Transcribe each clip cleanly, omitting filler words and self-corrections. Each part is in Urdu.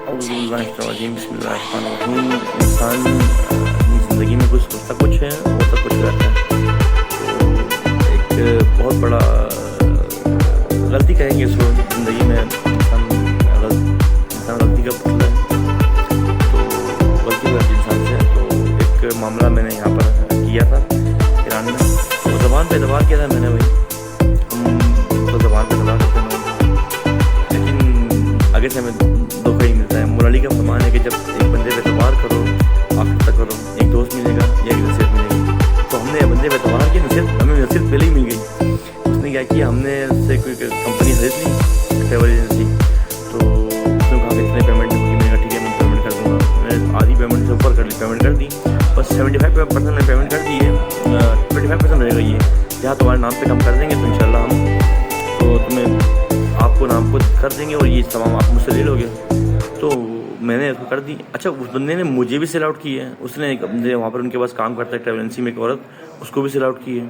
اعوذ باللہ من الشیطان الرجیم، بسم اللہ الرحمن الرحیم۔ انسان زندگی میں کچھ سوچتا کچھ ہے، ہوتا کچھ رہتا ہے۔ تو ایک بہت بڑا غلطی کہیں گے اس کو زندگی میں، انسان غلطی کا پتلا ہے، تو غلطی ہو جاتی انسان سے۔ تو ایک معاملہ میں نے یہاں پر کیا تھا ایران میں، تو زبان پہ اعتبار کیا تھا میں نے، بھائی ہم تو زبان پہ اعتبار کرتے ہیں، لیکن آگے سے ہمیں دھوکہ ہی ملتا ہے۔ مولا علی کا فرمان ہے کہ جب ایک بندے پہ اعتبار کرو، آخر تک کرو، ایک دوست ملے گا یا ایک نصیحت ملے گی۔ تو ہم نے بندے پہ اعتبار کی، نصیحت ہمیں نصیحت پہلے ہی مل گئی۔ اس نے کیا کیا، ہم نے اس سے کوئی کمپنی خرید لی، ٹریول ایجنسی، تو اس نے کہا کہ اتنے پیمنٹ ہوگی، میں نے کہا ٹھیک ہے میں پیمنٹ کر دوں گا۔ میں نے آدھی پیمنٹ سے اوپر کر لی، پیمنٹ کر دی، بس 75% میں پیمنٹ کر دی ہے، 25% رہے گا یہ، جہاں تمہارے نام پہ ہم کر دیں گے تو انشاءاللہ ہم تو تمہیں آپ کو نام کو کر دیں گے اور یہ تمام آپ مجھ سے لے لو گے۔ تو میں نے اس کو کر دی۔ اچھا اس بندے نے مجھے بھی سیل آؤٹ کی ہے، اس نے ایک بندے وہاں پر ان کے پاس کام کرتا ہے ٹریول ایجنسی میں، ایک عورت، اس کو بھی سیل آؤٹ کی ہے۔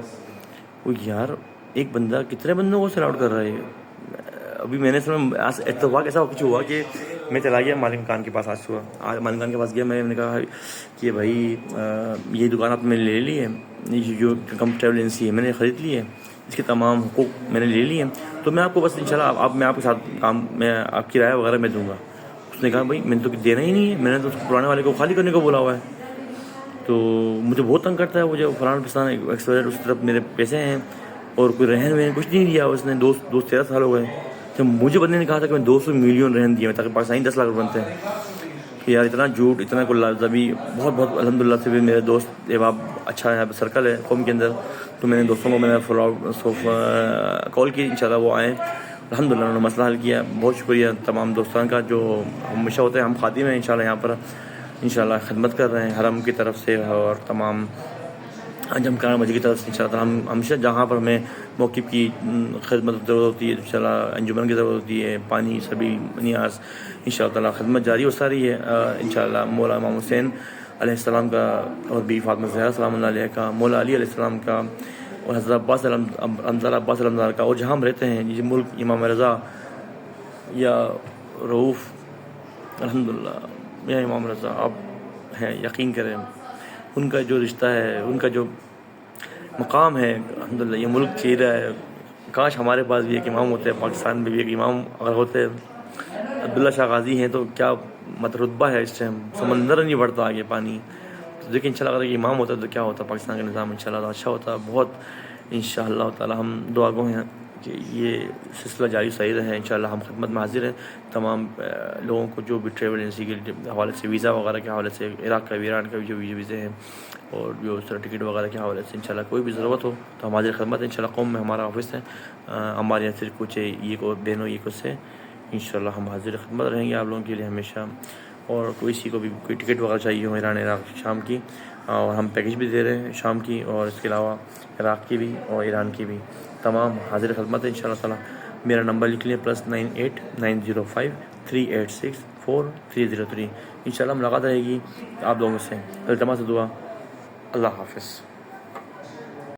وہ یار ایک بندہ کتنے بندوں کو سیل آؤٹ کر رہا ہے۔ ابھی میں نے سنا اتفاق ایسا کچھ ہوا کہ میں چلا گیا مالک مکان کے پاس، آج مالک مکان کے پاس گیا، میں نے کہا کہ بھائی یہ دکان آپ نے لے لی ہے، جو ٹریول ایجنسی ہے میں نے خرید لی ہے، اس کے تمام حقوق میں نے لے لیے ہیں، تو میں آپ کو بس انشاءاللہ میں آپ کے ساتھ کام، میں آپ کرایہ وغیرہ میں دوں گا۔ اس نے کہا بھائی میں نے تو دینا ہی نہیں ہے، میں نے تو اس کو پرانے والے کو خالی کرنے کو بولا ہوا ہے، تو مجھے بہت تنگ کرتا ہے، مجھے فلاں پسان ایکسپائر، اس طرف میرے پیسے ہیں اور کوئی رہن وہن کچھ نہیں دیا اس نے۔ دوست 13 سال ہو گئے، جب مجھے بندے نے کہا تھا کہ میں 200 ملین رہن دیا تاکہ پاکستانی 10 لاکھ بنتے ہیں، کہ یار اتنا جھوٹ، اتنا کو لازمی۔ بہت الحمدللہ سے بھی میرے دوست احباب اچھا ہے، سرکل ہے قوم کے اندر، تو میں نے دوستوں کو میں نے فالو کال کی، انشاءاللہ وہ آئیں، الحمدللہ انہوں نے مسئلہ حل کیا۔ بہت شکریہ تمام دوستان کا جو ہمیشہ ہوتے ہیں، ہم خادم ہیں انشاءاللہ، یہاں پر انشاءاللہ خدمت کر رہے ہیں حرم کی طرف سے اور تمام جم کرانا مسجد کی طرف سے انشاءاللہ۔ ہم ہمیشہ جہاں پر ہمیں موقف کی خدمت ضرورت ہوتی ہے، انشاءاللہ انجمن کی ضرورت ہوتی ہے، پانی سبھی نیاز، انشاءاللہ خدمت جاری ہوتا رہی ہے انشاءاللہ۔ مولا امام حسین علیہ السلام کا اور بی فاطمہ زہرا سلام اللہ علیہ کا، مولا علی علیہ السلام کا، اور حضرت عباس عباس علمدار کا، اور جہاں ہم رہتے ہیں یہ ملک، امام رضا یا رؤوف، الحمدللہ یا امام رضا آپ ہیں، یقین کریں ان کا جو رشتہ ہے، ان کا جو مقام ہے، الحمدللہ یہ ملک چاہ رہا ہے۔ کاش ہمارے پاس بھی ایک امام ہوتے ہیں، پاکستان میں بھی ایک امام اگر ہوتے، عبداللہ شاہ غازی ہیں، تو کیا رتبہ ہے اس ٹائم، سمندر نہیں بڑھتا آگے پانی۔ تو دیکھیں انشاءاللہ اگر یہ امام ہوتا تو کیا ہوتا پاکستان کا نظام، انشاءاللہ اچھا ہوتا بہت، انشاءاللہ تعالی۔ ہم دعا گو ہیں کہ یہ سلسلہ جاری صحیح رہے، انشاءاللہ ہم خدمت میں حاضر ہیں تمام لوگوں کو جو بھی ٹریول ایجنسی کے حوالے سے، ویزا وغیرہ کے حوالے سے، عراق کا، ایران کا بھی جو ویزے ہیں، اور جو ٹکٹ وغیرہ کے حوالے سے، انشاءاللہ کوئی بھی ضرورت ہو تو ہماری خدمت ہے انشاءاللہ۔ قوم میں ہمارا آفس ہے، ہمارے یہاں صرف کچھ یہ کو بہنوں یہ کچھ سے، انشاءاللہ ہم حاضر خدمت رہیں گے آپ لوگوں کے لیے ہمیشہ۔ اور کسی کو بھی کوئی ٹکٹ وغیرہ چاہیے ہو ایران عراق شام کی، اور ہم پیکج بھی دے رہے ہیں شام کی، اور اس کے علاوہ عراق کی بھی اور ایران کی بھی، تمام حاضر خدمت ہے انشاءاللہ تعالی۔ میرا نمبر لکھ لیں +98 905 386 4303، انشاءاللہ ملاقات رہے گی آپ لوگوں سے۔ التماس دعا، اللہ حافظ۔